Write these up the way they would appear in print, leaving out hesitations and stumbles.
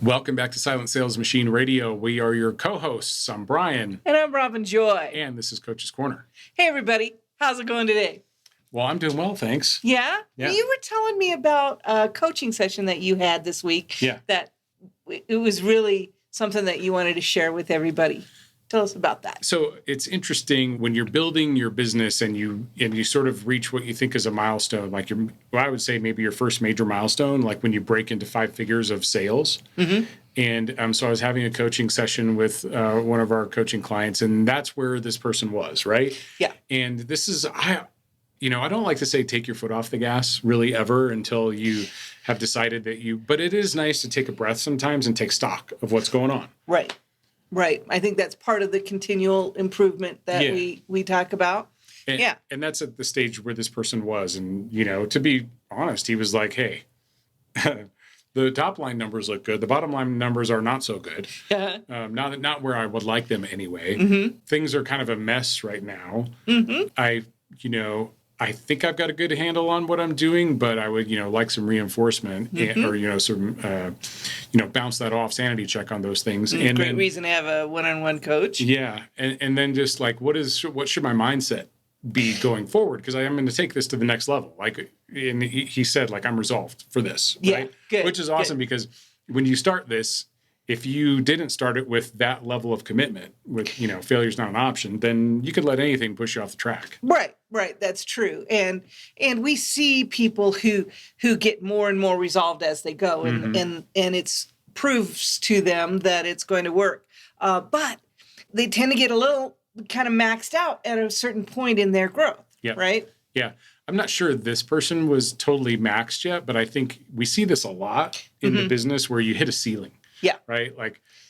Welcome back to Silent Sales Machine Radio. We are your co-hosts. I'm Brian. And I'm Robin Joy. And this is Coach's Corner. Hey, everybody. How's it going today? Well, I'm doing well, thanks. Yeah? You were telling me about a coaching session that you had this week. Yeah. That it was really something that you wanted to share with everybody. Tell us about that. So it's interesting when you're building your business and you sort of reach what you think is a milestone, like I would say maybe your first major milestone, like when you break into 5 figures of sales. Mm-hmm. And so I was having a coaching session with one of our coaching clients, and that's where this person was, right? Yeah. And this is, I don't like to say take your foot off the gas really ever until you have decided but it is nice to take a breath sometimes and take stock of what's going on. Right. I think that's part of the continual improvement that we talk about. And that's at the stage where this person was. And, to be honest, he was like, hey, the top line numbers look good. The bottom line numbers are not so good. Not where I would like them anyway. Mm-hmm. Things are kind of a mess right now. Mm-hmm. I think I've got a good handle on what I'm doing, but I would, like some reinforcement or, bounce that off, sanity check on those things. And great reason to have a one-on-one coach. Yeah. And then just like, what should my mindset be going forward? Because I am going to take this to the next level. And he said, I'm resolved for this. Right? Good. Which is awesome because when you start this, if you didn't start it with that level of commitment, with, failure's not an option, then you could let anything push you off the track. Right. That's true. And we see people who get more and more resolved as they go, and it's proves to them that it's going to work. But they tend to get a little kind of maxed out at a certain point in their growth. Yeah. Right. Yeah. I'm not sure this person was totally maxed yet, but I think we see this a lot in the business where you hit a ceiling. Yeah. Right.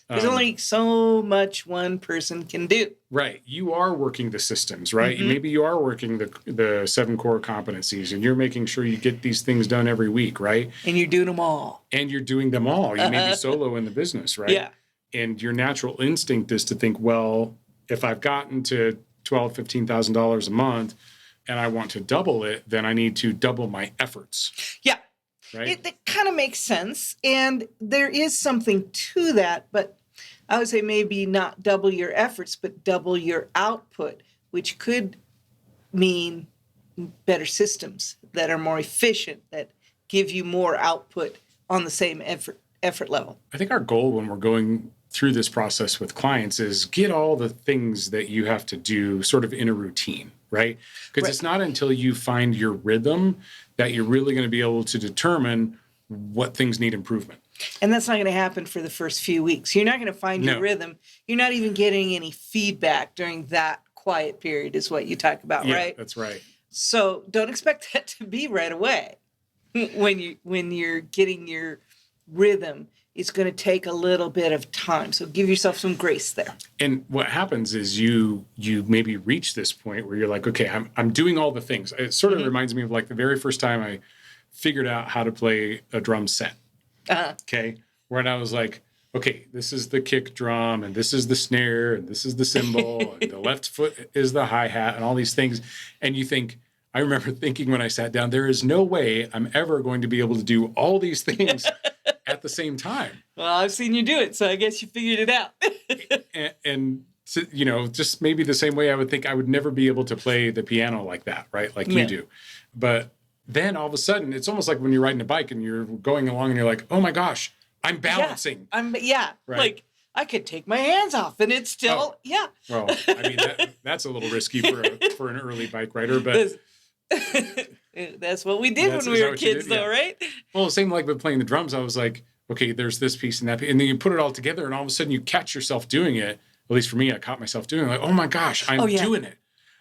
There's only so much one person can do. Right. You are working the systems, right? Mm-hmm. Maybe you are working the 7 core competencies, and you're making sure you get these things done every week, right? And you're doing them all. You may be solo in the business, right? Yeah. And your natural instinct is to think, well, if I've gotten to $12,000, $15,000 a month and I want to double it, then I need to double my efforts. Yeah. Right? It kind of makes sense. And there is something to that, but I would say maybe not double your efforts, but double your output, which could mean better systems that are more efficient, that give you more output on the same effort level. I think our goal when we're going through this process with clients is get all the things that you have to do sort of in a routine, right? Because it's not until you find your rhythm that you're really going to be able to determine what things need improvement. And that's not going to happen for the first few weeks. You're not going to find your rhythm. You're not even getting any feedback during that quiet period is what you talk about, right? Yeah, that's right. So don't expect that to be right away. When you're getting your rhythm, it's going to take a little bit of time. So give yourself some grace there. And what happens is you maybe reach this point where you're like, okay, I'm doing all the things. It sort of reminds me of the very first time I figured out how to play a drum set. Okay. When I was like, okay, this is the kick drum and this is the snare and this is the cymbal and the left foot is the hi-hat and all these things. And I remember thinking when I sat down, there is no way I'm ever going to be able to do all these things at the same time. Well, I've seen you do it, so I guess you figured it out. and just maybe the same way I would think I would never be able to play the piano like that, right? You do. But then all of a sudden, it's almost like when you're riding a bike and you're going along and you're like, oh my gosh, I'm balancing. Right. I could take my hands off and it's still, Well, I mean, that's a little risky for an early bike rider, but that's what we did when we were kids, though, right? Well, same like with playing the drums. I was like, okay, there's this piece and that piece, and then you put it all together, and all of a sudden you catch yourself doing it. At least for me, I caught myself doing it. Like, oh my gosh, I'm doing it.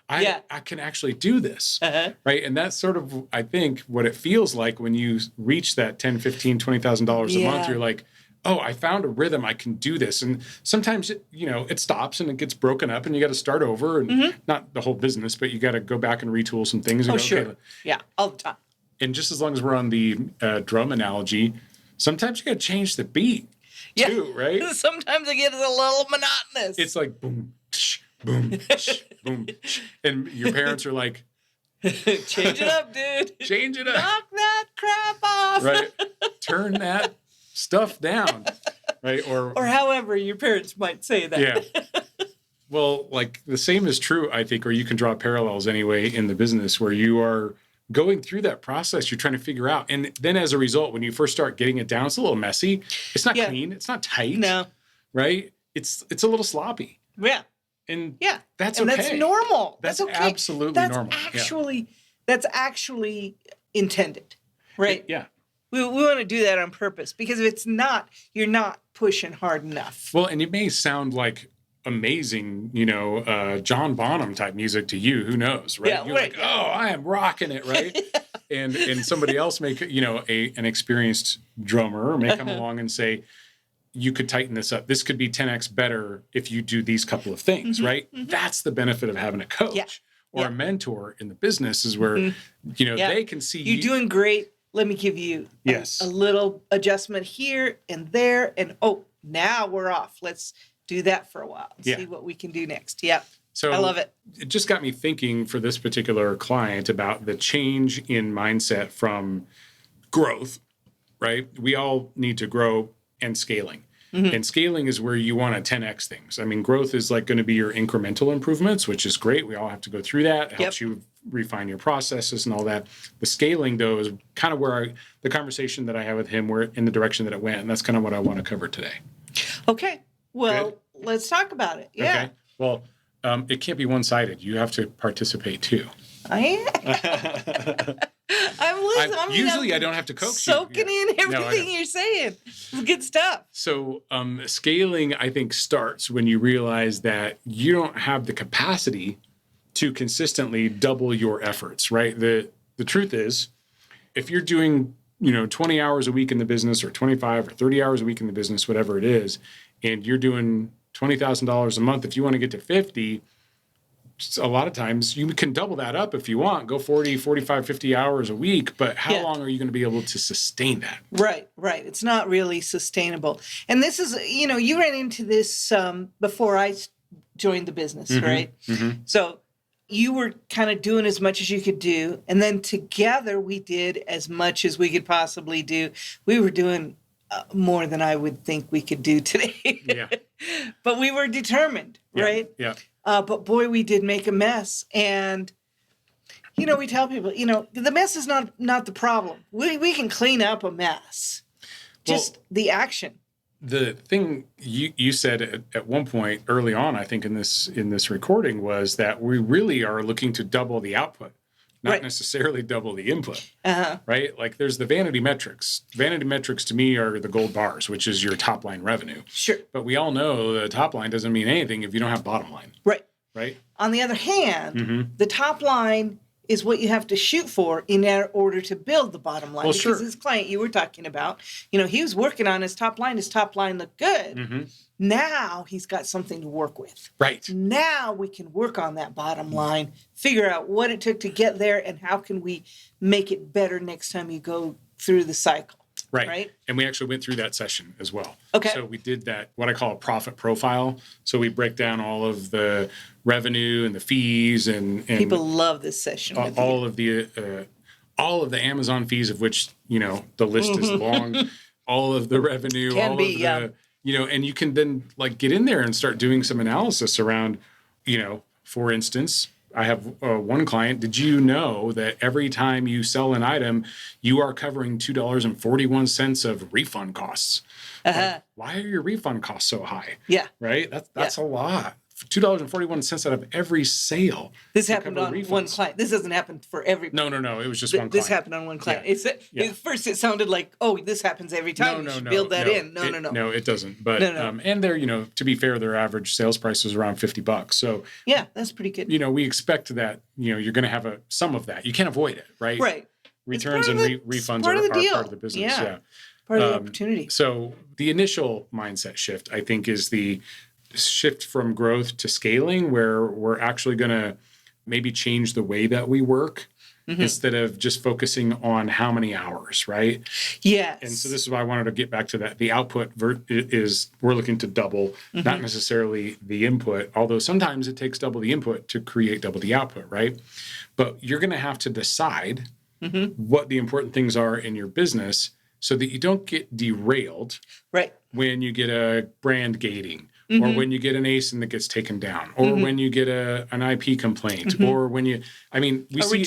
I can actually do this, right? And that's sort of, I think, what it feels like when you reach that $10,000, $15,000, $20,000 a month. You're like, oh, I found a rhythm. I can do this. And sometimes, it stops and it gets broken up and you got to start over. And not the whole business, but you got to go back and retool some things. And sure. Okay, yeah, all the time. And just as long as we're on the drum analogy, sometimes you got to change the beat too, right? Sometimes it gets a little monotonous. It's like boom, tsh, boom, tsh, boom. Tsh. And your parents are like, change it up, dude. Change it up. Knock that crap off. Right. Turn that stuff down. right? Or however your parents might say that. Yeah. Well, like the same is true, I think, or you can draw parallels anyway in the business where you are going through that process. You're trying to figure out. And then as a result, when you first start getting it down, it's a little messy. It's not clean. It's not tight. No. Right? It's a little sloppy. Yeah. And that's okay. That's normal. That's okay. absolutely normal. That's actually intended. Right? Yeah. We want to do that on purpose, because if it's not, you're not pushing hard enough. Well, and it may sound like amazing, John Bonham type music to you. Who knows, right? You're like, oh, I am rocking it, right? and somebody else may, an experienced drummer may come along and say, you could tighten this up. This could be 10x better if you do these couple of things, right? Mm-hmm. That's the benefit of having a coach or a mentor in the business, is where, they can see you're doing great. Let me give you a little adjustment here and there. And, now we're off. Let's do that for a while and see what we can do next. Yeah. So I love it. It just got me thinking for this particular client about the change in mindset from growth, right? We all need to grow, and scaling. Mm-hmm. And scaling is where you want to 10x things. I mean, growth is like going to be your incremental improvements, which is great. We all have to go through that. It helps you refine your processes and all that. The scaling, though, is kind of where the conversation that I had with him, were in the direction that it went. And that's kind of what I want to cover today. Okay. Well, let's talk about it. Yeah. Okay. Well, it can't be one-sided. You have to participate too. I'm listening. Usually I don't have to coax soaking in everything you're saying. It's good stuff. So scaling, I think, starts when you realize that you don't have the capacity to consistently double your efforts, right? The truth is, if you're doing 20 hours a week in the business, or 25 or 30 hours a week in the business, whatever it is, and you're doing $20,000 a month, if you want to get to 50, a lot of times you can double that up if you want, go 40, 45, 50 hours a week, but how long are you going to be able to sustain that? Right. It's not really sustainable. And this is, you ran into this before I joined the business, right? Mm-hmm. So you were kind of doing as much as you could do. And then together we did as much as we could possibly do. We were doing more than I would think we could do today. Yeah. But we were determined, right? Yeah. But boy, we did make a mess. And, we tell people, the mess is not the problem. We can clean up a mess. Just the action. The thing you said at one point early on, I think in this recording, was that we really are looking to double the output, not necessarily double the input, right? Like there's the vanity metrics. Vanity metrics to me are the gold bars, which is your top line revenue. Sure. But we all know the top line doesn't mean anything if you don't have bottom line. Right. On the other hand, the top line is what you have to shoot for in order to build the bottom line. Well, because this client you were talking about, he was working on his top line. His top line looked good. Mm-hmm. Now he's got something to work with. Right. Now we can work on that bottom line, figure out what it took to get there, and how can we make it better next time you go through the cycle. Right. And we actually went through that session as well. Okay. So we did that, what I call a profit profile. So we break down all of the revenue and the fees and people love this session. All of the Amazon fees, of which, the list is long, all of the revenue, and you can then get in there and start doing some analysis around, for instance, I have one client. Did you know that every time you sell an item, you are covering $2.41 of refund costs? Why are your refund costs so high? Yeah. Right? That's a lot. $2.41 out of every sale. This happened on one client. This doesn't happen for every. No. It was just one client. This happened on one client. At first, it sounded like, this happens every time. No. Build that in. No. No, it doesn't. But and they're, to be fair, their average sales price is around $50. So that's pretty good. We expect that you're going to have some of that. You can't avoid it, right? Right. Returns and refunds are part of the business. Yeah. Part of the opportunity. So the initial mindset shift, I think, is the shift from growth to scaling, where we're actually going to maybe change the way that we work instead of just focusing on how many hours, right? Yes. And so this is why I wanted to get back to that. The output is we're looking to double, not necessarily the input, although sometimes it takes double the input to create double the output, right? But you're going to have to decide what the important things are in your business so that you don't get derailed right when you get a brand gating, or when you get an ASIN that gets taken down, or when you get an IP complaint, or when we see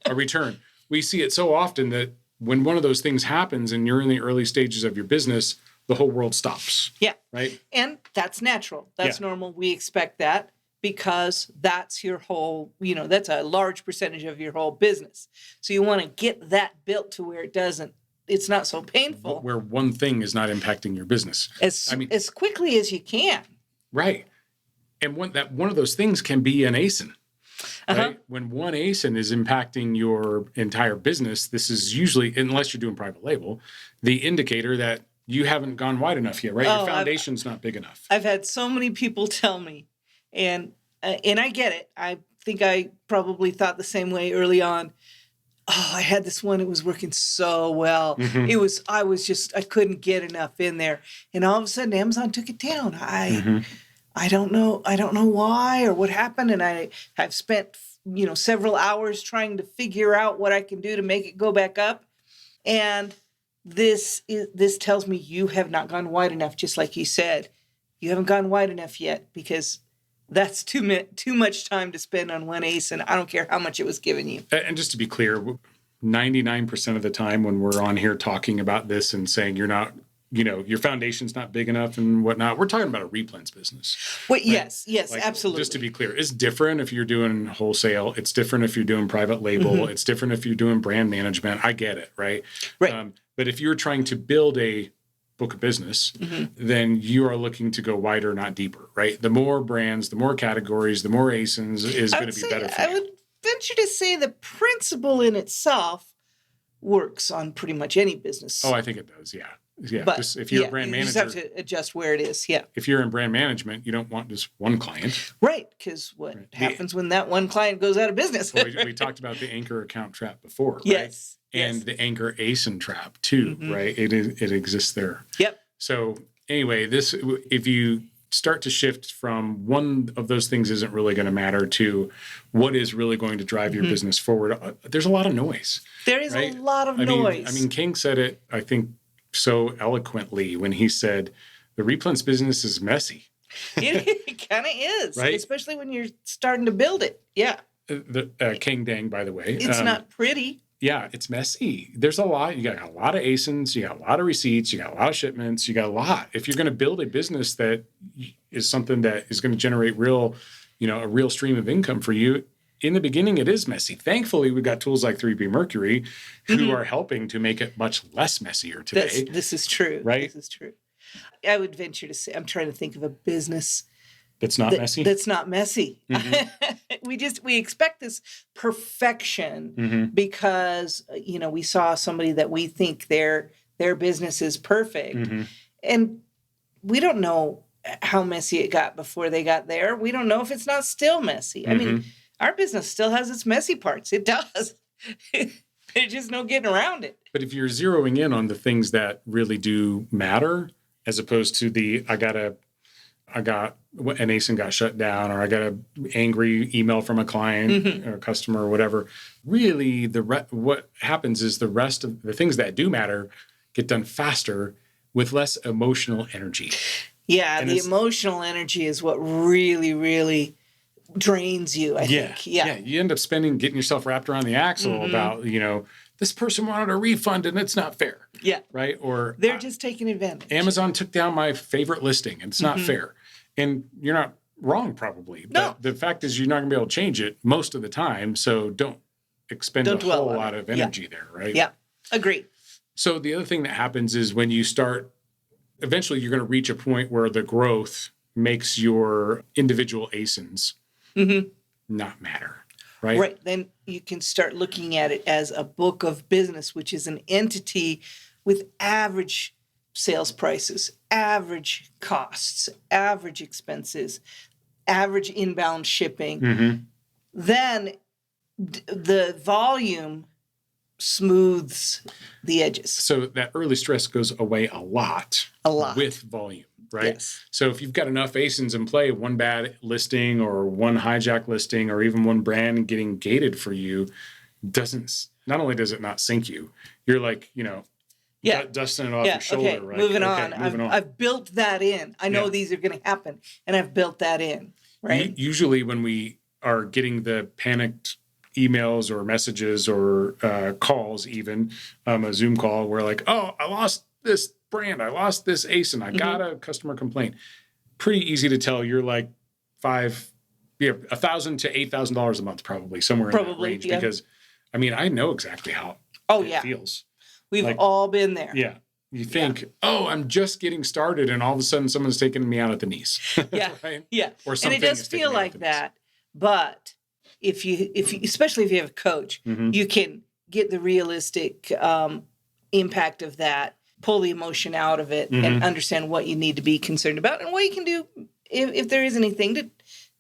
a return. We see it so often that when one of those things happens and you're in the early stages of your business, the whole world stops. Yeah. Right. And that's natural. That's normal. We expect that because that's your whole, that's a large percentage of your whole business. So you want to get that built to where it's not so painful. Where one thing is not impacting your business. As quickly as you can. Right. And one of those things can be an ASIN. Right? When one ASIN is impacting your entire business, this is usually, unless you're doing private label, the indicator that you haven't gone wide enough yet, right? Your foundation's not big enough. I've had so many people tell me, and I get it. I think I probably thought the same way early on. Oh, I had this one. It was working so well. I couldn't get enough in there. And all of a sudden, Amazon took it down. I don't know why or what happened. And I've spent, several hours trying to figure out what I can do to make it go back up. And this tells me you have not gone wide enough, just like you said. You haven't gone wide enough yet because that's too much time to spend on one ASIN. I don't care how much it was giving you. And just to be clear, 99% of the time when we're on here talking about this and saying you're not, your foundation's not big enough and whatnot, we're talking about a replens business. Well, right? Yes, absolutely. Just to be clear, it's different if you're doing wholesale. It's different if you're doing private label. It's different if you're doing brand management. I get it, right? Right. But if you're trying to build a book of business, then you are looking to go wider, not deeper, right? The more brands, the more categories, the more ASINs is going to be better for you. I would venture to say the principle in itself works on pretty much any business. Oh, I think it does, yeah. Yeah, but just if you're a brand manager, you just have to adjust where it is. Yeah. If you're in brand management, you don't want just one client. Right, because what happens when that one client goes out of business? Well, we talked about the anchor account trap before, right? Yes. And the anchor ASIN trap too, right? It exists there. Yep. So anyway, if you start to shift from one of those things isn't really going to matter to what is really going to drive your business forward, there's a lot of noise. There is a lot of noise. I mean, King said it, I think, so eloquently when he said the replens business is messy. It kind of is, right? Especially when you're starting to build it. Yeah. King Dang, by the way. It's not pretty. Yeah, it's messy. There's a lot. You got a lot of ASINs. You got a lot of receipts. You got a lot of shipments. You got a lot. If you're going to build a business that is something that is going to generate a real stream of income for you, in the beginning, it is messy. Thankfully, we've got tools like 3P Mercury who are helping to make it much less messier today. This is true. Right? This is true. I would venture to say, I'm trying to think of a business that's not messy. That's not messy. We expect this perfection because, we saw somebody that we think their business is perfect. And we don't know how messy it got before they got there. We don't know if it's not still messy. I mean, our business still has its messy parts. It does. There's just no getting around it. But if you're zeroing in on the things that really do matter, as opposed to I got an ASIN got shut down, or I got an angry email from a client or a customer or whatever, really what happens is the rest of the things that do matter get done faster with less emotional energy. Yeah, and the emotional energy is what really, really drains you, I think. Yeah, you end up getting yourself wrapped around the axle about, this person wanted a refund and it's not fair. Yeah. Right? Or they're just taking advantage. Amazon took down my favorite listing and it's not fair. And you're not wrong, probably. No. But the fact is you're not going to be able to change it most of the time. So don't expend a whole lot of energy there, right? Yeah, agreed. So the other thing that happens is when you start, eventually you're going to reach a point where the growth makes your individual ASINs not matter. Right. Right. Then you can start looking at it as a book of business, which is an entity with average sales prices, average costs, average expenses, average inbound shipping. Then the volume smooths the edges. So that early stress goes away a lot with volume. Right. Yes. So if you've got enough ASINs in play, one bad listing or one hijack listing or even one brand getting gated for you not only does it not sink you, you're like, dusting it off your shoulder, okay, right? Moving okay, on. Moving on. I've built that in. I know these are going to happen, and I've built that in, right? Usually when we are getting the panicked emails or messages or calls, even a Zoom call, we're like, oh, I lost this brand. I lost this ASIN. I got a customer complaint. Pretty easy to tell you're like $1,000 to $8,000 a month, probably somewhere in that range. Yeah. Because, I mean, I know exactly how it feels. We've all been there. Yeah. You think, oh, I'm just getting started, and all of a sudden someone's taking me out at the knees. Yeah. Right? Yeah. Or something. And it does feel like that. But if you, especially if you have a coach, you can get the realistic impact of that, pull the emotion out of it, and understand what you need to be concerned about and what you can do if there is anything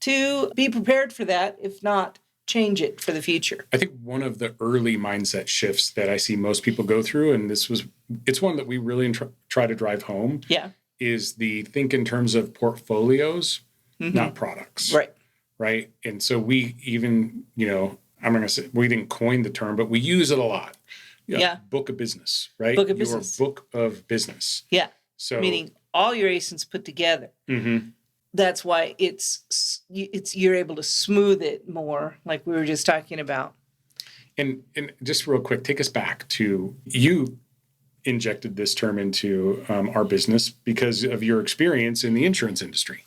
to be prepared for that. If not, change it for the future. I think one of the early mindset shifts that I see most people go through, and it's one that we really try to drive home, is the think in terms of portfolios, not products. Right. And so we even, I'm going to say, we didn't coin the term, but we use it a lot. Book of business, right? Book of business. Your book of business. Yeah. So meaning all your ASINs put together. That's why you're able to smooth it more, like we were just talking about. And just real quick, take us back to you injected this term into our business because of your experience in the insurance industry.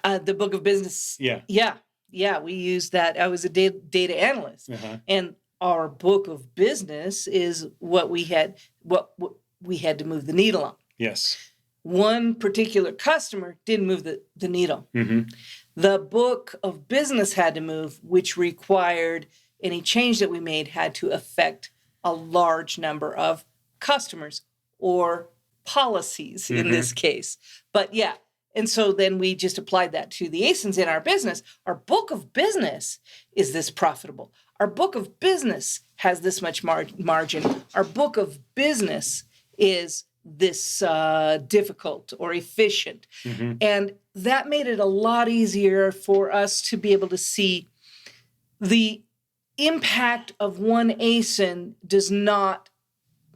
The book of business. Yeah. We used that. I was a data analyst, and our book of business is what we had to move the needle on. Yes. One particular customer didn't move the needle. The book of business had to move, which required any change that we made had to affect a large number of customers or policies in this case. But yeah. And so then we just applied that to the ASINs in our business. Our book of business is this profitable. Our book of business has this much margin. Our book of business is this difficult or efficient. And that made it a lot easier for us to be able to see the impact of one ASIN does not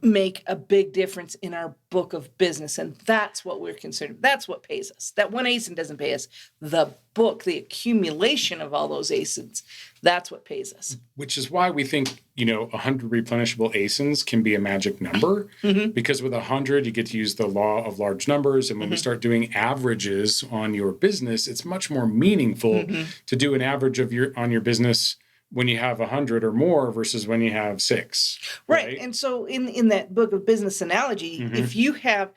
make a big difference in our book of business. And that's what we're concerned. That's what pays us. That one ASIN doesn't pay us. The book, the accumulation of all those ASINs, that's what pays us. Which is why we think, 100 replenishable ASINs can be a magic number, because with 100, you get to use the law of large numbers. And when we start doing averages on your business, it's much more meaningful to do an average on your business when you have 100 or more versus when you have 6. Right. And so in that book of business analogy, if you have,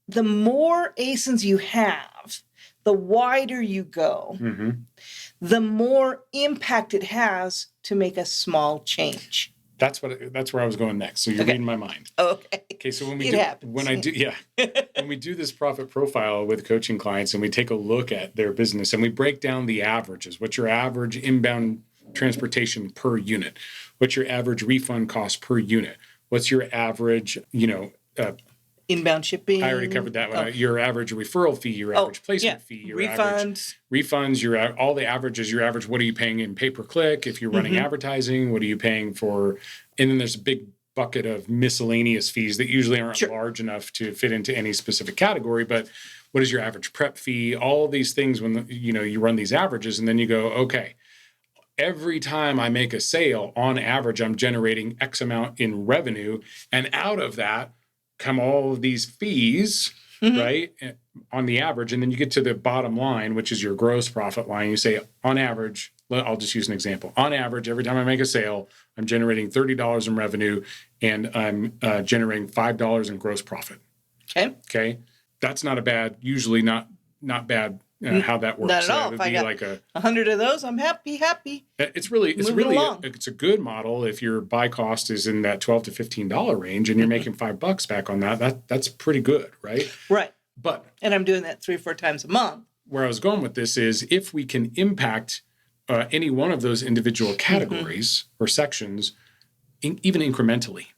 the more ASINs you have, the wider you go, the more impact it has to make a small change. That's where I was going next. So you're reading my mind. Okay. So when we do this profit profile with coaching clients and we take a look at their business and we break down the averages, what's your average inbound transportation per unit? What's your average refund cost per unit? What's your average, inbound shipping? I already covered that one. Your average referral fee, your average placement fee, your refunds, all the averages, your average, what are you paying in pay-per-click? If you're running advertising, what are you paying for? And then there's a big bucket of miscellaneous fees that usually aren't large enough to fit into any specific category, but what is your average prep fee? All these things when you run these averages and then you go, okay, every time I make a sale, on average, I'm generating X amount in revenue. And out of that come all of these fees, right, on the average. And then you get to the bottom line, which is your gross profit line. You say, on average, I'll just use an example. On average, every time I make a sale, I'm generating $30 in revenue and I'm generating $5 in gross profit. Okay. That's usually not bad. How that works. Not at all. If I got like 100 of those, I'm happy. It's a good model if your buy cost is in that $12 to $15 range and you're making $5 back on that. That's pretty good, right? Right. And I'm doing that 3 or 4 times a month. Where I was going with this is if we can impact any one of those individual categories or sections, even incrementally,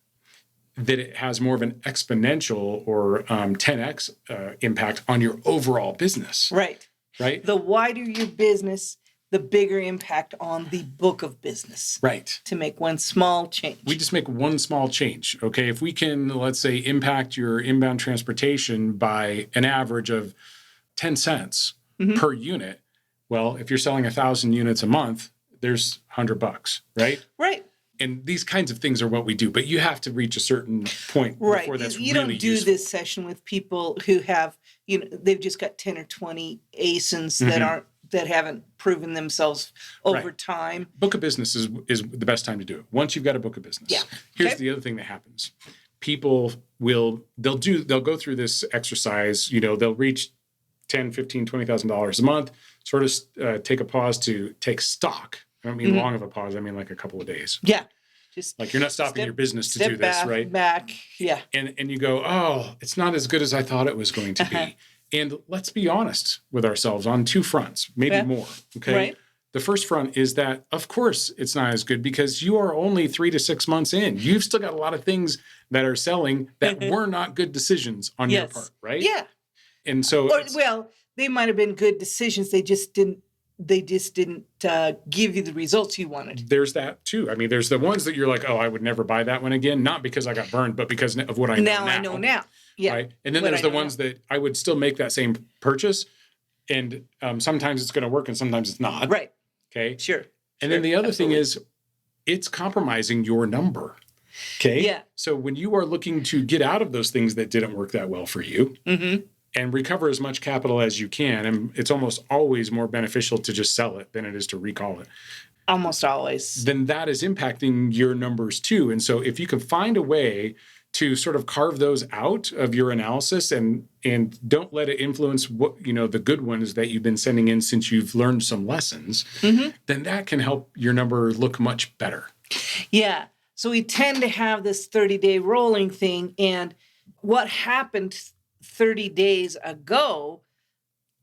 that it has more of an exponential or 10x impact on your overall business. Right. The wider your business, the bigger impact on the book of business. Right. To make one small change. We just make one small change. Okay. If we can, let's say, impact your inbound transportation by an average of 10 cents per unit. Well, if you're selling 1,000 units a month, there's $100, right? Right. And these kinds of things are what we do, but you have to reach a certain point before that's you really don't do useful. this session with people who have, they've just got 10 or 20 ASINs that haven't proven themselves over time. Book of business is the best time to do it. Once you've got a book of business. Yeah. Here's the other thing that happens. People they'll go through this exercise, they'll reach $10,000, $15,000, $20,000 a month, sort of take a pause to take stock. I don't mean long of a pause. I mean like a couple of days. Yeah. Just like you're not stopping your business to do this, right? Back. Yeah. And you go, oh, it's not as good as I thought it was going to be. And let's be honest with ourselves on two fronts, maybe more. Okay. Right. The first front is that, of course, it's not as good because you are only 3 to 6 months in. You've still got a lot of things that are selling that were not good decisions on your part, right? Yeah. And so, they might have been good decisions. They just didn't give you the results you wanted. There's that too. I mean, there's the ones that you're like, oh, I would never buy that one again. Not because I got burned, but because of what I know now. I know now. Yeah. Right? And then there's the ones that I would still make that same purchase. And sometimes it's going to work and sometimes it's not. Right. Okay. Sure. And then the other thing is it's compromising your number. Okay. Yeah. So when you are looking to get out of those things that didn't work that well for you, and recover as much capital as you can. And it's almost always more beneficial to just sell it than it is to recall it. Almost always. Then that is impacting your numbers too. And so if you can find a way to sort of carve those out of your analysis and don't let it influence what, the good ones that you've been sending in since you've learned some lessons, then that can help your number look much better. Yeah. So we tend to have this 30-day rolling thing. And what happened 30 days ago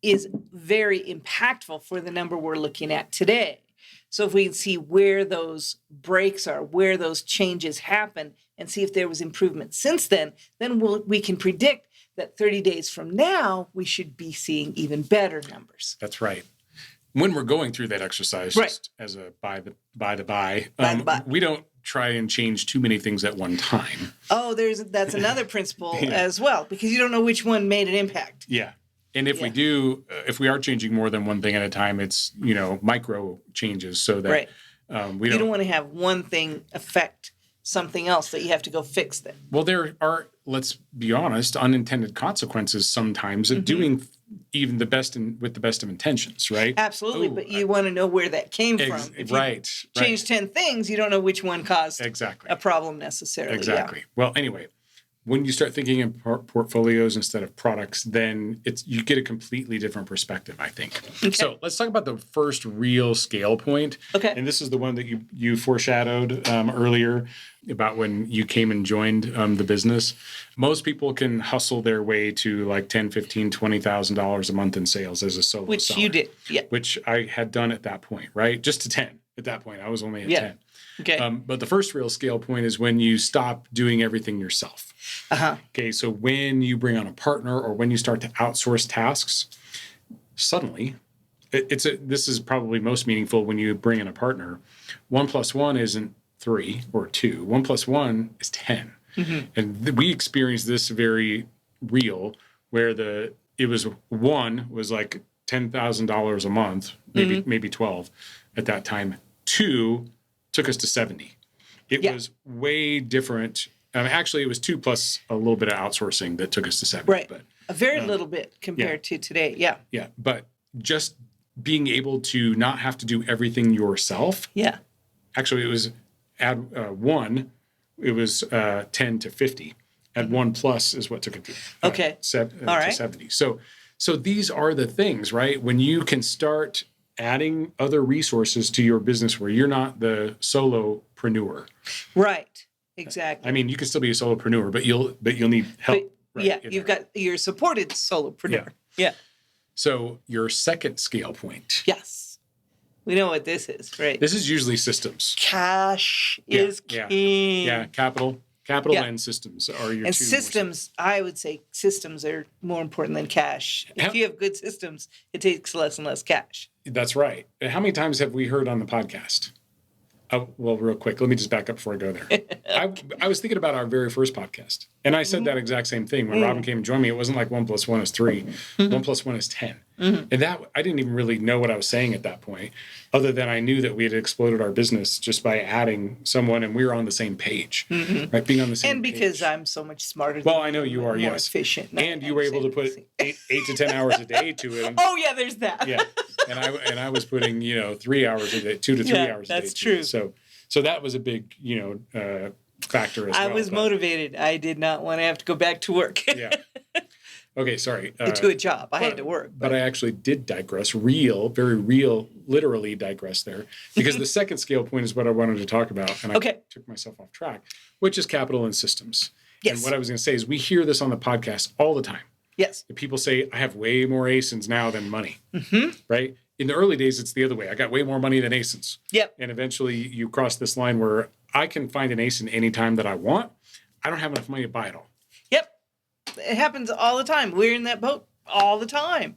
is very impactful for the number we're looking at today. So if we can see where those breaks are, where those changes happen, and see if there was improvement since then we can predict that 30 days from now, we should be seeing even better numbers. That's right. When we're going through that exercise, just as a by the by, we don't try and change too many things at one time. Oh, that's another principle as well, because you don't know which one made an impact. Yeah. And if we do, if we are changing more than one thing at a time, it's, micro changes so that you don't want to have one thing affect something else that you have to go fix then. Well, there are, let's be honest, unintended consequences sometimes of doing even with the best of intentions, right? Absolutely, but you want to know where that came from. If you change 10 things, you don't know which one caused a problem necessarily. Exactly. Yeah. Well, anyway, when you start thinking in portfolios instead of products, then you get a completely different perspective, I think. Okay. So let's talk about the first real scale point. Okay. And this is the one that you foreshadowed earlier about when you came and joined the business. Most people can hustle their way to like $10,000, $15,000, $20,000 a month in sales as a solo Which seller, you did, yeah. Which I had done at that point, right? Just to 10 at that point. I was only at 10. Okay. But the first real scale point is when you stop doing everything yourself. Okay, so when you bring on a partner or when you start to outsource tasks, suddenly, this is probably most meaningful when you bring in a partner. 1 + 1 isn't 3 or 2. 1 + 1 is 10. And we experienced this very real, where it was one was like $10,000 a month, maybe 12 at that time. 2 took us to 70. It was way different. Actually, it was 2 plus a little bit of outsourcing that took us to 70. Right. But, a very little bit compared to today. Yeah. Yeah. But just being able to not have to do everything yourself. Yeah. Actually, it was add 1. It was 10 to 50. Add 1 plus is what took it to, to 70. So these are the things, right? When you can start adding other resources to your business where you're not the solopreneur. Right. Exactly. I mean, you can still be a solopreneur, but you'll need help. You've got your supported solopreneur. Yeah. So your second scale point. Yes. We know what this is, right? This is usually systems. Cash is king. Yeah, capital. Capital and systems are your and two. Systems, I would say systems are more important than cash. If you have good systems, it takes less and less cash. That's right. How many times have we heard on the podcast? Well, real quick, let me just back up before I go there. I was thinking about our very first podcast, and I said that exact same thing. When Robin came and joined me, it wasn't like 1 + 1 is 3. 1 + 1 is 10. And that I didn't even really know what I was saying at that point, other than I knew that we had exploded our business just by adding someone, and we were on the same page, right? Being on the same page. And because I'm so much smarter well, I know you are, more yes. efficient. And you were able to put 8 to 10 hours a day to it. Oh, yeah, there's that. Yeah. And I was putting, 3 hours a day, 2 to 3 hours a day. That's true. So that was a big, factor as well. I was motivated. I did not want to have to go back to work. Yeah. Okay, sorry. To a job. I had to work. But I actually did digress, literally digress there, because the second scale point is what I wanted to talk about, and I took myself off track, which is capital and systems. Yes. And what I was going to say is we hear this on the podcast all the time. Yes. The people say, I have way more ASINs now than money, right? In the early days, it's the other way. I got way more money than ASINs. Yep. And eventually you cross this line where I can find an ASIN anytime that I want. I don't have enough money to buy it all. Yep. It happens all the time. We're in that boat all the time.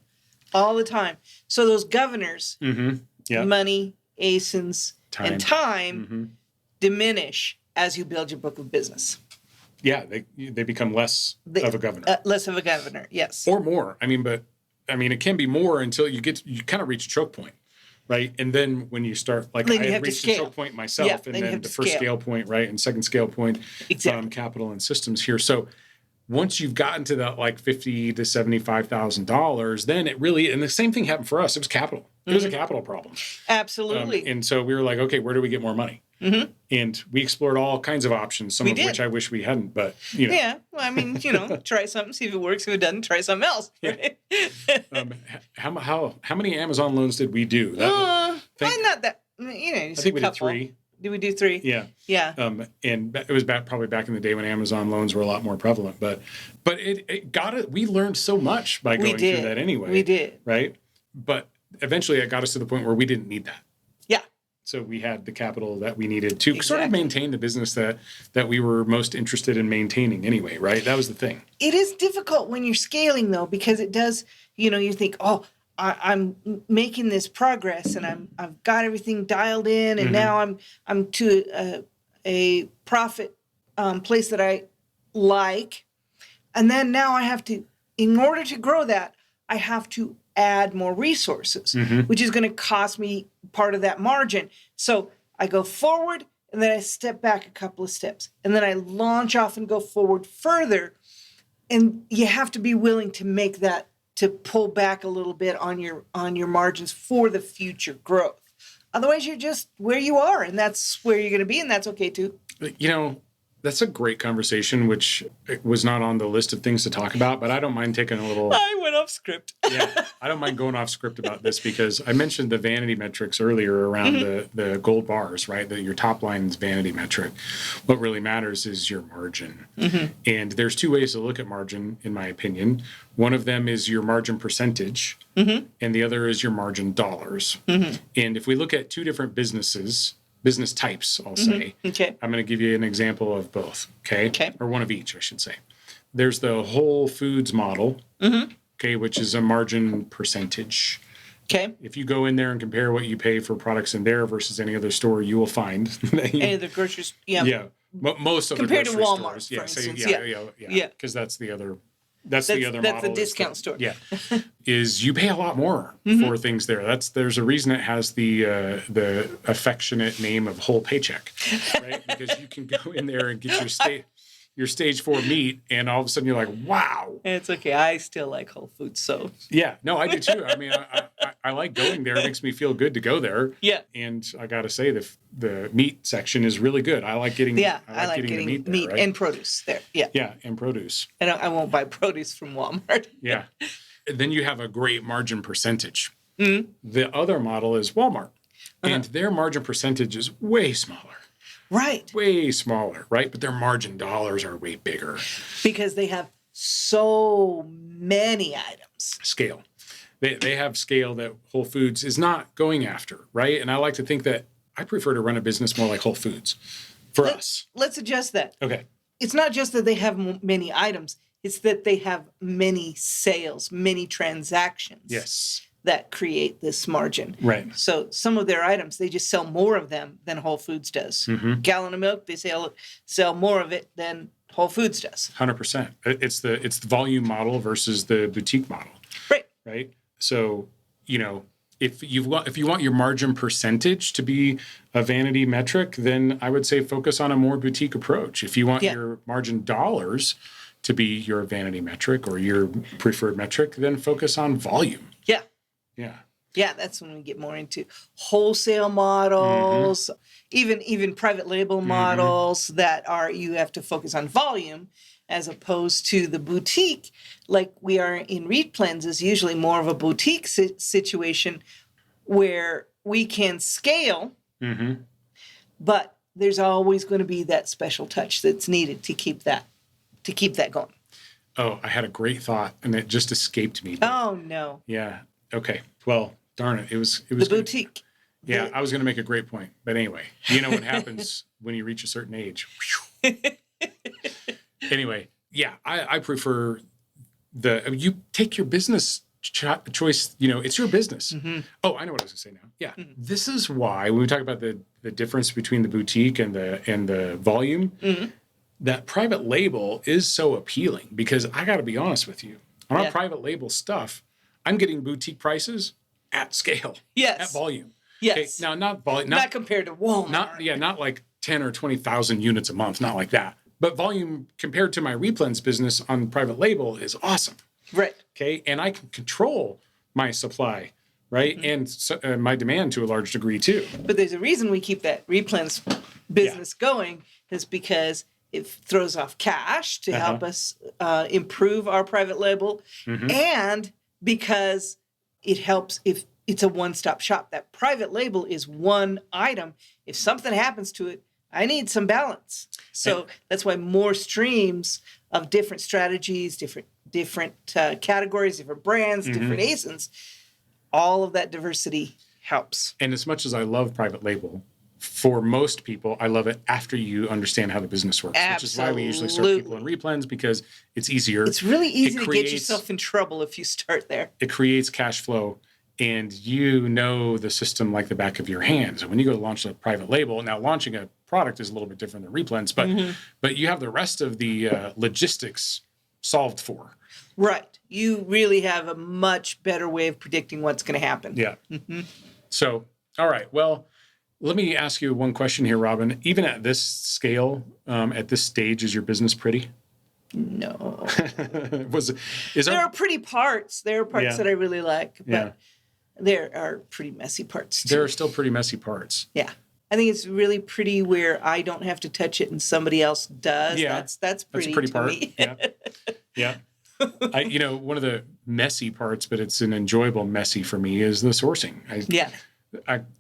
All the time. So those governors, money, ASINs, and time diminish as you build your book of business. Yeah, they become less of a governor. Less of a governor, yes. Or more. It can be more until you kind of reach a choke point, right? And then when you start, I had reached a choke point myself, and then the first scale point, right, and second scale point, capital and systems here. So once you've gotten to that $50,000 to $75,000, then it really, and the same thing happened for us. It was capital. It was a capital problem. Absolutely. And so we were like, okay, where do we get more money? And we explored all kinds of options, some of which I wish we hadn't, but Yeah, well, try something, see if it works. If it doesn't, try something else. Right? How many Amazon loans did we do? Not that. I think we did 3. Did we do 3? Yeah. Yeah. And it was probably back in the day when Amazon loans were a lot more prevalent, but it got it. We learned so much by going through that anyway. We did. Right. But eventually it got us to the point where we didn't need that. Yeah. So we had the capital that we needed to sort of maintain the business that we were most interested in maintaining anyway, right? That was the thing. It is difficult when you're scaling, though, because it does, you think, I'm making this progress and I've got everything dialed in, and now I'm to a profit place that I like. And then now I have to, in order to grow that, I have to add more resources, which is going to cost me part of that margin. So I go forward and then I step back a couple of steps and then I launch off and go forward further. And you have to be willing to make that, to pull back a little bit on your margins for the future growth. Otherwise, you're just where you are, and that's where you're going to be, and that's okay too. That's a great conversation, which was not on the list of things to talk about, but I don't mind taking a little... I went off script. Yeah, I don't mind going off script about this because I mentioned the vanity metrics earlier around the gold bars, right? Your top line is vanity metric. What really matters is your margin. And there's 2 ways to look at margin, in my opinion. One of them is your margin percentage, and the other is your margin dollars. And if we look at 2 different business types, I'll say. Okay. I'm going to give you an example of both, okay? Or one of each, I should say. There's the Whole Foods model, okay, which is a margin percentage. Okay. If you go in there and compare what you pay for products in there versus any other store, you will find that any of the groceries, yeah, most of compared the grocery to Walmart, stores, for instance, yeah, because that's the other. That's the other model. That's the discount store. Yeah, is you pay a lot more for things there. There's a reason it has the affectionate name of whole paycheck, right? Because you can go in there and get your stage 4 meat, and all of a sudden you're like, wow. And it's okay. I still like Whole Foods, so. Yeah, no, I do too. I mean, I like going there. It makes me feel good to go there. Yeah. And I got to say, the meat section is really good. I like getting the meat there, right? And produce there. Yeah. Yeah, and produce. And I won't buy produce from Walmart. Yeah. And then you have a great margin percentage. The other model is Walmart, and their margin percentage is way smaller. Right. Way smaller, right? But their margin dollars are way bigger. Because they have so many items. Scale. They have scale that Whole Foods is not going after, right? And I like to think that I prefer to run a business more like Whole Foods for us. Let's adjust that. Okay. it's not just that they have many items, it's that they have many sales, many transactions. Yes. That create this margin. Right. So some of their items, they just sell more of them than Whole Foods does. Mm-hmm. Gallon of milk, they sell more of it than Whole Foods does. 100%. It's the volume model versus the boutique model. Right. Right. So, if you want your margin percentage to be a vanity metric, then I would say focus on a more boutique approach. If you want your margin dollars to be your vanity metric or your preferred metric, then focus on volume. Yeah. Yeah. Yeah, that's when we get more into wholesale models, even private label models that are, you have to focus on volume, as opposed to the boutique, like we are in Read Plans, is usually more of a boutique situation where we can scale, but there's always going to be that special touch that's needed to keep that going. Oh, I had a great thought and it just escaped me. Oh no. Yeah. Okay. Well, darn it. It was the boutique. Yeah, I was going to make a great point. But anyway, you know what happens when you reach a certain age. Anyway, yeah, I prefer you take your business choice, it's your business. Oh, I know what I was going to say now. Yeah. This is why when we talk about the difference between the boutique and the volume, that private label is so appealing, because I got to be honest with you. On our private label stuff, I'm getting boutique prices at scale. Yes. At volume. Yes. Okay, now, not volume. Not compared to Walmart. Not like 10 or 20,000 units a month. Not like that. But volume compared to my replens business on private label is awesome. Right. Okay. And I can control my supply, right? And my demand to a large degree too. But there's a reason we keep that replens business going, is because it throws off cash to help us improve our private label, and because it helps if it's a one-stop shop. That private label is one item. If something happens to it, I need some balance. So that's why more streams of different strategies, different categories, different brands, different ASINs, all of that diversity helps. And as much as I love private label, for most people, I love it after you understand how the business works. Absolutely. Which is why we usually start people in replens, because it's easier. It's really easy to get yourself in trouble if you start there. It creates cash flow, and the system like the back of your hand. So when you go to launch a private label, now launching a product is a little bit different than replens, but you have the rest of the logistics solved for. Right. You really have a much better way of predicting what's going to happen. Yeah. So, all right. Well, let me ask you one question here, Robin. Even at this scale, at this stage, is your business pretty? No. There are pretty parts. There are parts that I really like, but there are pretty messy parts too. There are still pretty messy parts. Yeah. I think it's really pretty where I don't have to touch it and somebody else does. Yeah. That's pretty, that's a pretty to part. me. Yeah. One of the messy parts, but it's an enjoyable messy for me, is the sourcing.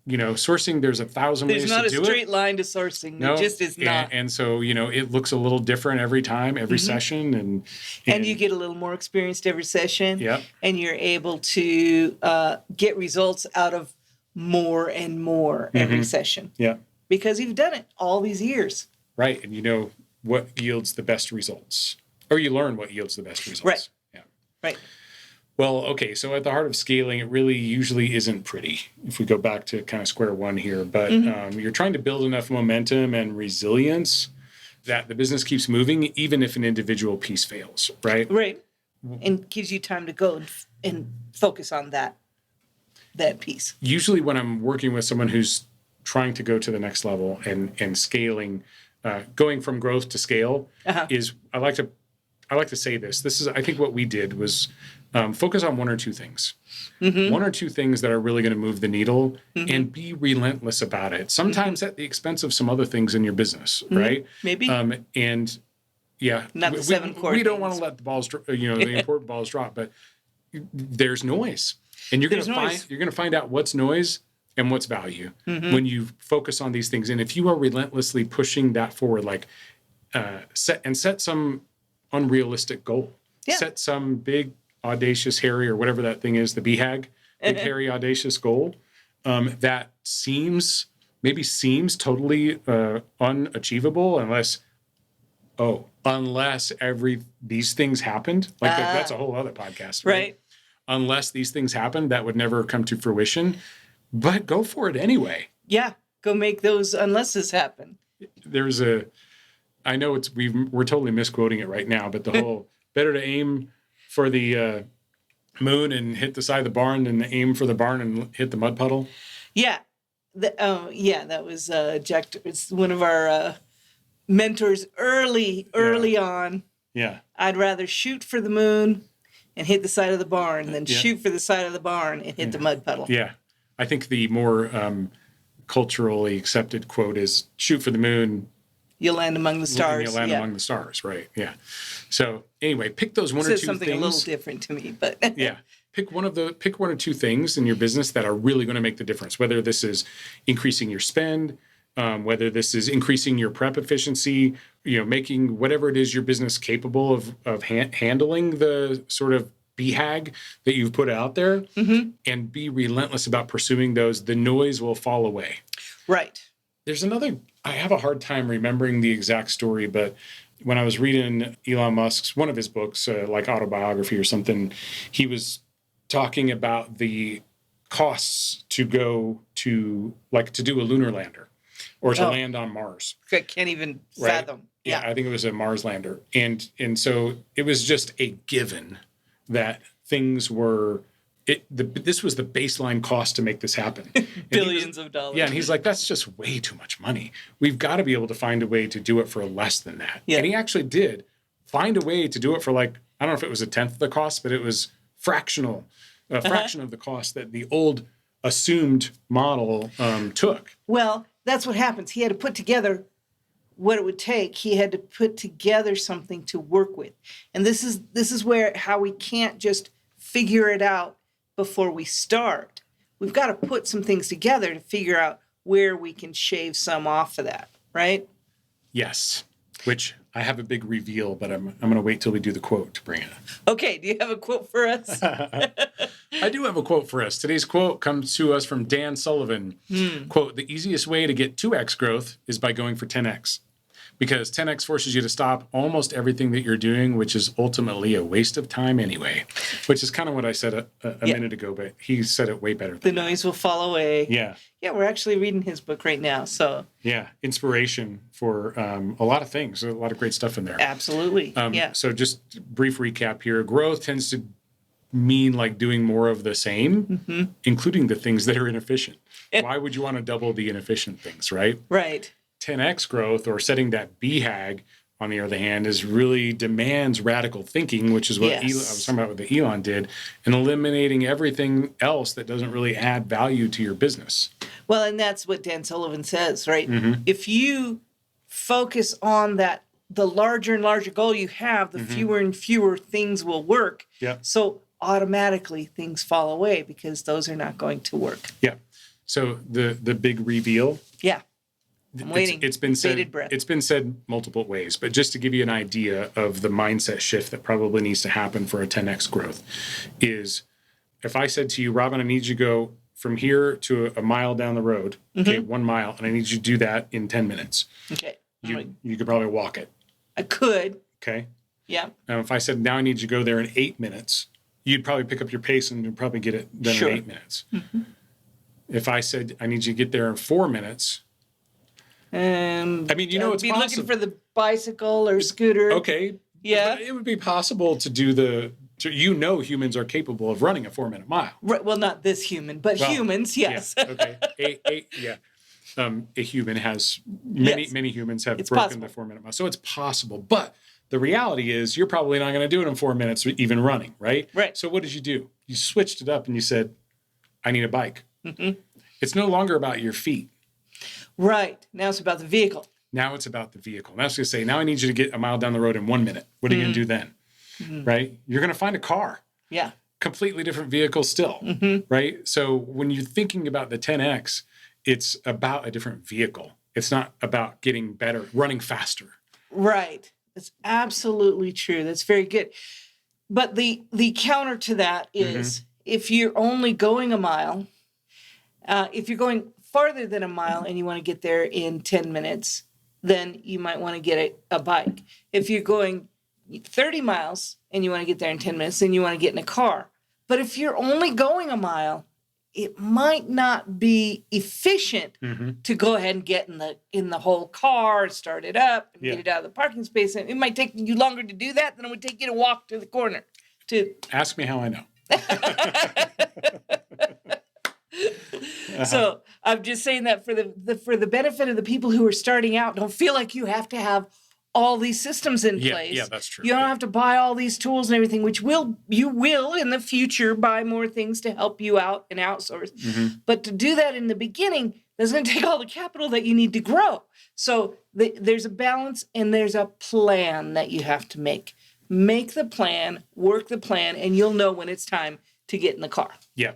Sourcing, there's 1,000 ways to do it. There's not a straight line to sourcing. No, it just is not. And so, it looks a little different every time, every session. And you get a little more experienced every session. Yeah. And you're able to get results out of more and more every session. Yeah. Because you've done it all these years. Right. And you know what yields the best results. Or you learn what yields the best results. Right. Yeah. Right. Well, okay, so at the heart of scaling, it really usually isn't pretty, if we go back to kind of square one here. But you're trying to build enough momentum and resilience that the business keeps moving, even if an individual piece fails, right? Right. And gives you time to go and focus on that piece. Usually when I'm working with someone who's trying to go to the next level and scaling, going from growth to scale, is I like to say this. This is, I think what we did was focus on one or two things. One or two things that are really going to move the needle, and be relentless about it. Sometimes at the expense of some other things in your business, right? Maybe. And yeah, not the seven core we don't want to let the balls, the important balls drop, but there's noise, and you're going to find out what's noise and what's value when you focus on these things. And if you are relentlessly pushing that forward, like set some unrealistic goal, set some big, audacious, hairy, or whatever that thing is, the BHAG, big, hairy, audacious goal that seems totally unachievable unless unless these things happened, like that's a whole other podcast, right? Unless these things happened, that would never come to fruition. But go for it anyway. Yeah, go make those unlesses happen. I know we're totally misquoting it right now, but the whole better to aim for the moon and hit the side of the barn than to aim for the barn and hit the mud puddle. Yeah. That was Jack. It's one of our mentors early on. Yeah. I'd rather shoot for the moon and hit the side of the barn than shoot for the side of the barn and hit the mud puddle. Yeah. I think the more culturally accepted quote is shoot for the moon. You'll land among the stars. You'll land among the stars, right? Yeah. So anyway, pick those one or two things. Something a little different to me, but yeah. Pick one or two things in your business that are really going to make the difference. Whether this is increasing your spend, whether this is increasing your prep efficiency, making whatever it is your business capable of handling the sort of BHAG that you've put out there, and be relentless about pursuing those. The noise will fall away. Right. There's I have a hard time remembering the exact story, but when I was reading Elon Musk's, one of his books, like autobiography or something, he was talking about the costs to go to do a lunar lander or to land on Mars. I can't even fathom. Yeah, I think it was a Mars lander. And so it was just a given that things were, this was the baseline cost to make this happen. Billions of dollars. Yeah, and he's like, that's just way too much money. We've got to be able to find a way to do it for less than that. Yeah. And he actually did find a way to do it for I don't know if it was a tenth of the cost, but it was fraction of the cost that the old assumed model took. Well, that's what happens. He had to put together what it would take. He had to put together something to work with. And this is how we can't just figure it out before we start. We've got to put some things together to figure out where we can shave some off of that, right? Yes, which I have a big reveal, but I'm going to wait till we do the quote to bring it up. Okay, do you have a quote for us? I do have a quote for us. Today's quote comes to us from Dan Sullivan. Quote, the easiest way to get 2x growth is by going for 10x. Because 10x forces you to stop almost everything that you're doing, which is ultimately a waste of time anyway, which is kind of what I said a minute ago, but he said it way better. The noise will fall away. Yeah. Yeah, we're actually reading his book right now, so. Yeah, inspiration for a lot of things, a lot of great stuff in there. Absolutely, yeah. So just brief recap here. Growth tends to mean doing more of the same, including the things that are inefficient. Why would you want to double the inefficient things, right? Right. 10x growth, or setting that BHAG, on the other hand, really demands radical thinking, which is what I was talking about what Elon did, and eliminating everything else that doesn't really add value to your business. Well, and that's what Dan Sullivan says, right? If you focus on that, the larger and larger goal you have, the fewer and fewer things will work. Yeah. So automatically things fall away because those are not going to work. Yeah. So the big reveal. Yeah. I'm waiting. It's been said multiple ways, but just to give you an idea of the mindset shift that probably needs to happen for a 10x growth is if I said to you, Robin, I need you to go from here to a mile down the road, 1 mile, and I need you to do that in 10 minutes. Okay. You could probably walk it. I could. Okay. Yeah. Now, if I said, now I need you to go there in 8 minutes, you'd probably pick up your pace and you'd probably get it done in 8 minutes. If I said, I need you to get there in 4 minutes, I mean, it's be possible. Looking for the bicycle or scooter. Okay. Yeah. But it would be possible to do humans are capable of running a 4-minute mile. Right. Well, not this human, but humans, yes. Yeah. Okay. A human has many humans have broken the 4-minute mile. So it's possible. But the reality is you're probably not going to do it in 4 minutes even running, right? Right. So what did you do? You switched it up and you said, I need a bike. It's no longer about your feet. Right. Now it's about the vehicle. Now it's about the vehicle. And I was going to say, now I need you to get a mile down the road in 1 minute. What are you going to do then? Right? You're going to find a car. Yeah. Completely different vehicle still. Right? So when you're thinking about the 10X, it's about a different vehicle. It's not about getting better, running faster. Right. That's absolutely true. That's very good. But the counter to that is if you're only going a mile, if you're going farther than a mile and you want to get there in 10 minutes, then you might want to get a bike. If you're going 30 miles and you want to get there in 10 minutes, then you want to get in a car. But if you're only going a mile, it might not be efficient to go ahead and get in the whole car, start it up, and get it out of the parking space. And it might take you longer to do that than it would take you to walk to the corner. Ask me how I know. So I'm just saying that for the benefit of the people who are starting out, don't feel like you have to have all these systems in place. Yeah, that's true. You don't have to buy all these tools and everything, which you will in the future buy more things to help you out and outsource. But to do that in the beginning, that's going to take all the capital that you need to grow. So there's a balance and there's a plan that you have to make. Make the plan, work the plan, and you'll know when it's time to get in the car. Yeah.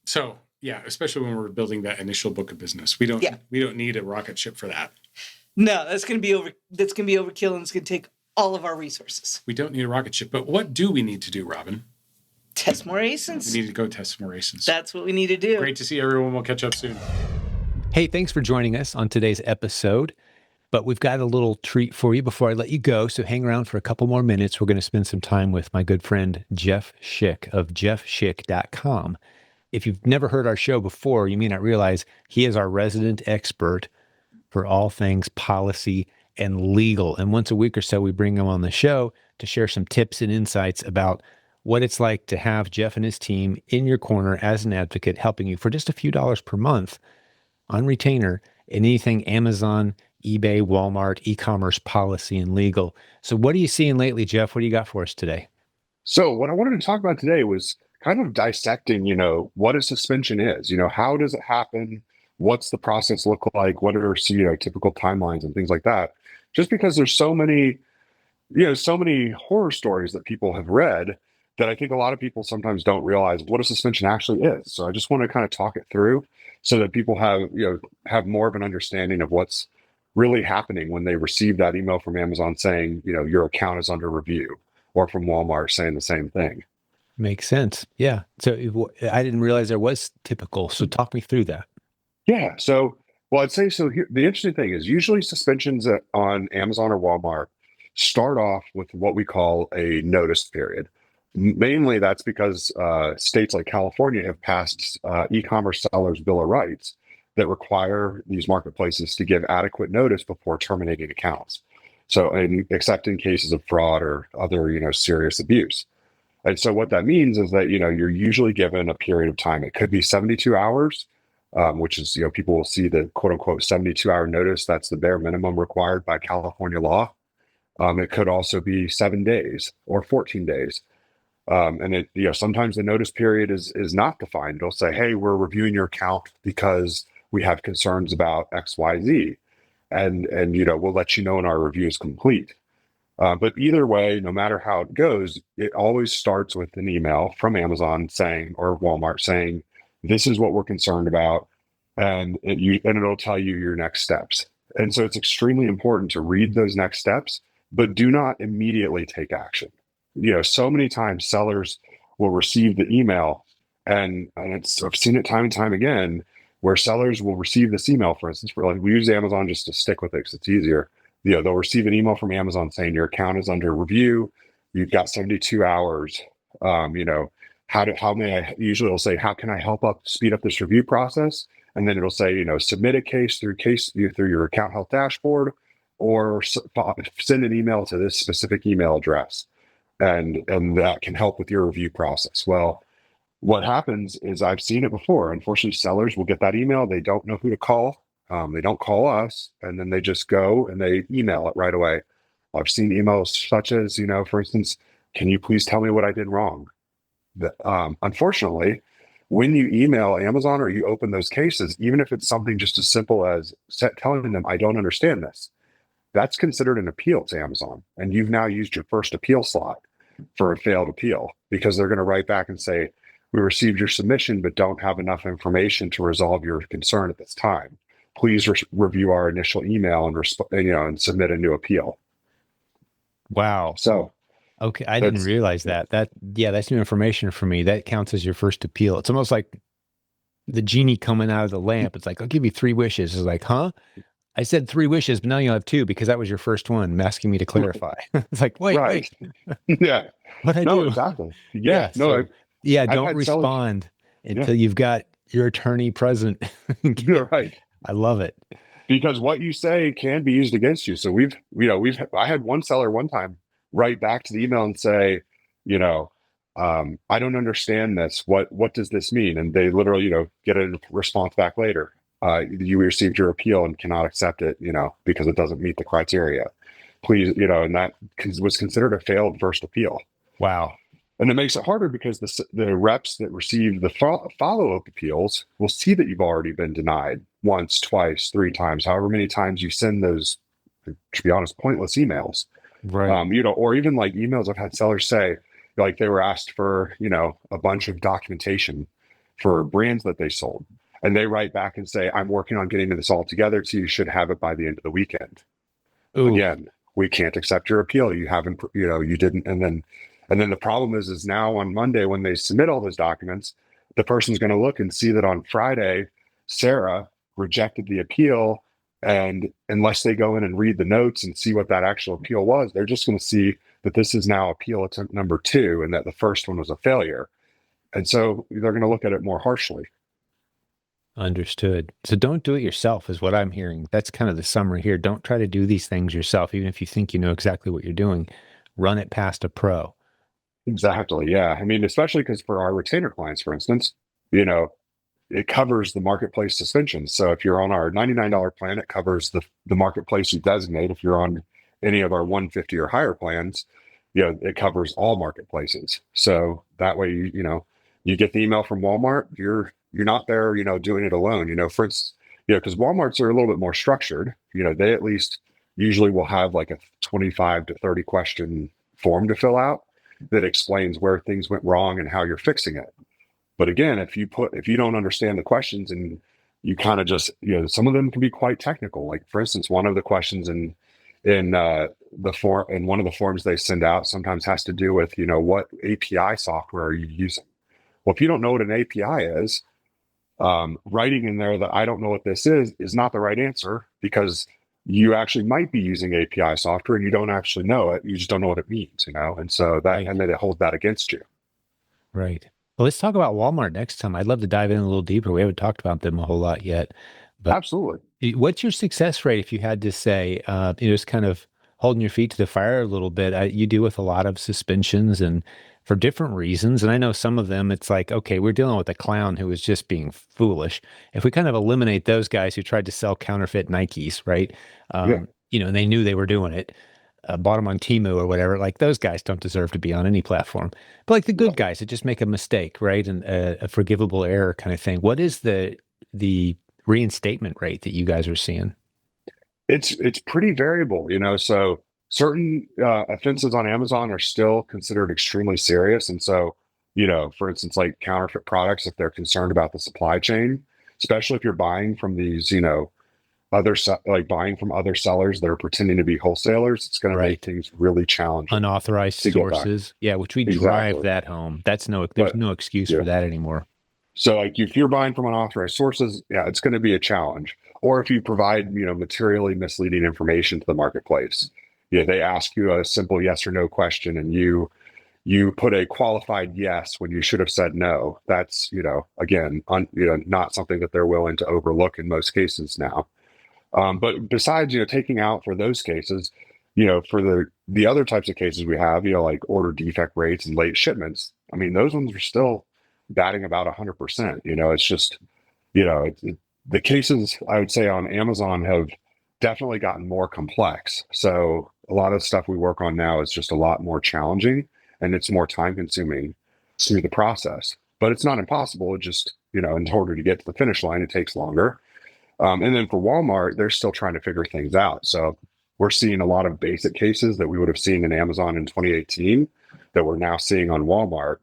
So yeah, especially when we're building that initial book of business, we don't need a rocket ship for that. No, that's going to be overkill, and it's going to take all of our resources. We don't need a rocket ship, but what do we need to do, Robin? Test more ASINs. We need to go test some more ASINs. That's what we need to do. Great to see everyone. We'll catch up soon. Hey, thanks for joining us on today's episode. But we've got a little treat for you before I let you go. So hang around for a couple more minutes. We're going to spend some time with my good friend, Jeff Schick of jeffschick.com. If you've never heard our show before, you may not realize he is our resident expert for all things policy and legal. And once a week or so, we bring him on the show to share some tips and insights about what it's like to have Jeff and his team in your corner as an advocate, helping you for just a few dollars per month on retainer in anything Amazon, eBay, Walmart, e-commerce policy and legal. So what are you seeing lately, Jeff? What do you got for us today? So what I wanted to talk about today was kind of dissecting, what a suspension is. How does it happen? What's the process look like? What are, typical timelines and things like that? Just because there's so many horror stories that people have read that I think a lot of people sometimes don't realize what a suspension actually is. So I just want to kind of talk it through so that people have more of an understanding of what's really happening when they receive that email from Amazon saying, your account is under review, or from Walmart saying the same thing. Makes sense. Yeah. So I didn't realize there was typical. So talk me through that. Yeah. So, I'd say so. Here, the interesting thing is usually suspensions on Amazon or Walmart start off with what we call a notice period. Mainly that's because states like California have passed e-commerce sellers' bill of rights that require these marketplaces to give adequate notice before terminating accounts. So, except in cases of fraud or other, serious abuse. And so what that means is that, you're usually given a period of time. It could be 72 hours, which is, people will see the quote unquote 72-hour notice. That's the bare minimum required by California law. It could also be 7 days or 14 days. And sometimes the notice period is not defined. It'll say, hey, we're reviewing your account because we have concerns about X, Y, Z. And we'll let you know when our review is complete. But either way, no matter how it goes, it always starts with an email from Amazon saying, or Walmart saying, this is what we're concerned about. And it'll tell you your next steps. And so it's extremely important to read those next steps, but do not immediately take action. So many times sellers will receive the email and I've seen it time and time again, where sellers will receive this email, for instance, we use Amazon just to stick with it because it's easier. They'll receive an email from Amazon saying your account is under review. You've got 72 hours. How may I, usually it'll say, how can I help speed up this review process? And then it'll say, submit a case through your account health dashboard, or send an email to this specific email address. And that can help with your review process. Well, what happens is I've seen it before. Unfortunately, sellers will get that email. They don't know who to call. They don't call us, and then they just go and they email it right away. I've seen emails such as, for instance, can you please tell me what I did wrong? Unfortunately, when you email Amazon or you open those cases, even if it's something just as simple as telling them, I don't understand this, that's considered an appeal to Amazon. And you've now used your first appeal slot for a failed appeal, because they're going to write back and say, we received your submission, but don't have enough information to resolve your concern at this time. Please review our initial email and submit a new appeal. Wow. So, okay, I didn't realize that. That's new information for me. That counts as your first appeal. It's almost like the genie coming out of the lamp. It's like, I'll give you 3 wishes. It's like, huh? I said 3 wishes, but now you have 2 because that was your first one. I'm asking me to clarify. It's like, wait, Yeah. what'd I No, do? exactly. Yeah. No, So yeah, I've don't had sellers. respond Yeah. until you've got your attorney present. You're right. I love it. Because what you say can be used against you. So I had one seller one time write back to the email and say, you know, I don't understand this. What does this mean? And they literally, get a response back later. You received your appeal and cannot accept it, because it doesn't meet the criteria. Please, and that was considered a failed first appeal. Wow. And it makes it harder because the reps that receive the follow-up appeals will see that you've already been denied once, twice, 3 times, however many times you send those, to be honest, pointless emails. Right. Or even like emails I've had sellers say, like they were asked for, a bunch of documentation for brands that they sold. And they write back and say, I'm working on getting this all together, so you should have it by the end of the weekend. Ooh. Again, we can't accept your appeal. You haven't, you didn't. And then the problem is now on Monday, when they submit all those documents, the person's going to look and see that on Friday, Sarah rejected the appeal. And unless they go in and read the notes and see what that actual appeal was, they're just going to see that this is now appeal attempt number 2 and that the first one was a failure. And so they're going to look at it more harshly. Understood. So don't do it yourself is what I'm hearing. That's kind of the summary here. Don't try to do these things yourself, even if you think you know exactly what you're doing. Run it past a pro. Exactly. Yeah. I mean, especially because for our retainer clients, for instance, it covers the marketplace suspensions. So if you're on our $99 plan, it covers the marketplace you designate. If you're on any of our $150 or higher plans, it covers all marketplaces. So that way, you get the email from Walmart, you're not there, doing it alone, for instance, because Walmarts are a little bit more structured. They at least usually will have like a 25 to 30 question form to fill out that explains where things went wrong and how you're fixing it. But again, if you don't understand the questions and you kind of just, some of them can be quite technical. Like for instance, one of the questions in the form, in one of the forms they send out sometimes has to do with, what API software are you using? Well, if you don't know what an API is, writing in there that I don't know what this is not the right answer, because you actually might be using API software and you don't actually know it. You just don't know what it means, and so that, and then it holds that against you. Right. Well, let's talk about Walmart next time. I'd love to dive in a little deeper. We haven't talked about them a whole lot yet. But absolutely. What's your success rate, if you had to say, just kind of holding your feet to the fire a little bit? You deal with a lot of suspensions and for different reasons. And I know some of them, it's like, okay, we're dealing with a clown who was just being foolish. If we kind of eliminate those guys who tried to sell counterfeit Nikes, right? And they knew they were doing it. Bought them on Temu or whatever, like those guys don't deserve to be on any platform. But like the good guys that just make a mistake, right? And a forgivable error kind of thing. What is the reinstatement rate that you guys are seeing? It's pretty variable, so certain offenses on Amazon are still considered extremely serious. And so, for instance, like counterfeit products, if they're concerned about the supply chain, especially if you're buying from these, buying from other sellers that are pretending to be wholesalers, it's going to make things really challenging. Unauthorized sources. Yeah, which we drive that home. There's no excuse for that anymore. So like if you're buying from unauthorized sources, it's going to be a challenge. Or if you provide, materially misleading information to the marketplace, they ask you a simple yes or no question and you put a qualified yes when you should have said no. That's, again, not something that they're willing to overlook in most cases now. But besides, taking out for those cases, for the other types of cases we have, like order defect rates and late shipments, I mean, those ones are still batting about 100%. It's just, the cases I would say on Amazon have definitely gotten more complex. So a lot of stuff we work on now is just a lot more challenging and it's more time consuming through the process, but it's not impossible. It just, in order to get to the finish line, it takes longer. And then for Walmart, they're still trying to figure things out. So we're seeing a lot of basic cases that we would have seen in Amazon in 2018 that we're now seeing on Walmart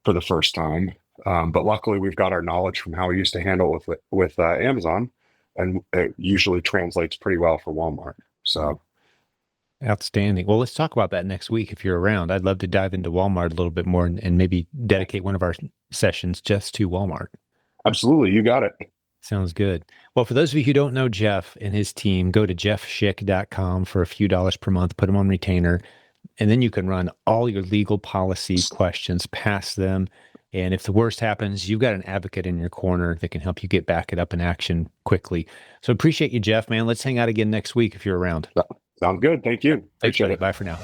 for the first time. But luckily, we've got our knowledge from how we used to handle it with Amazon, and it usually translates pretty well for Walmart. So outstanding. Well, let's talk about that next week if you're around. I'd love to dive into Walmart a little bit more and maybe dedicate one of our sessions just to Walmart. Absolutely. You got it. Sounds good. Well, for those of you who don't know Jeff and his team, go to jeffschick.com for a few dollars per month, put them on retainer, and then you can run all your legal policy questions past them. And if the worst happens, you've got an advocate in your corner that can help you get back it up in action quickly. So appreciate you, Jeff, man. Let's hang out again next week if you're around. Sounds good. Thank you. Thanks, Appreciate buddy. it. Bye for now.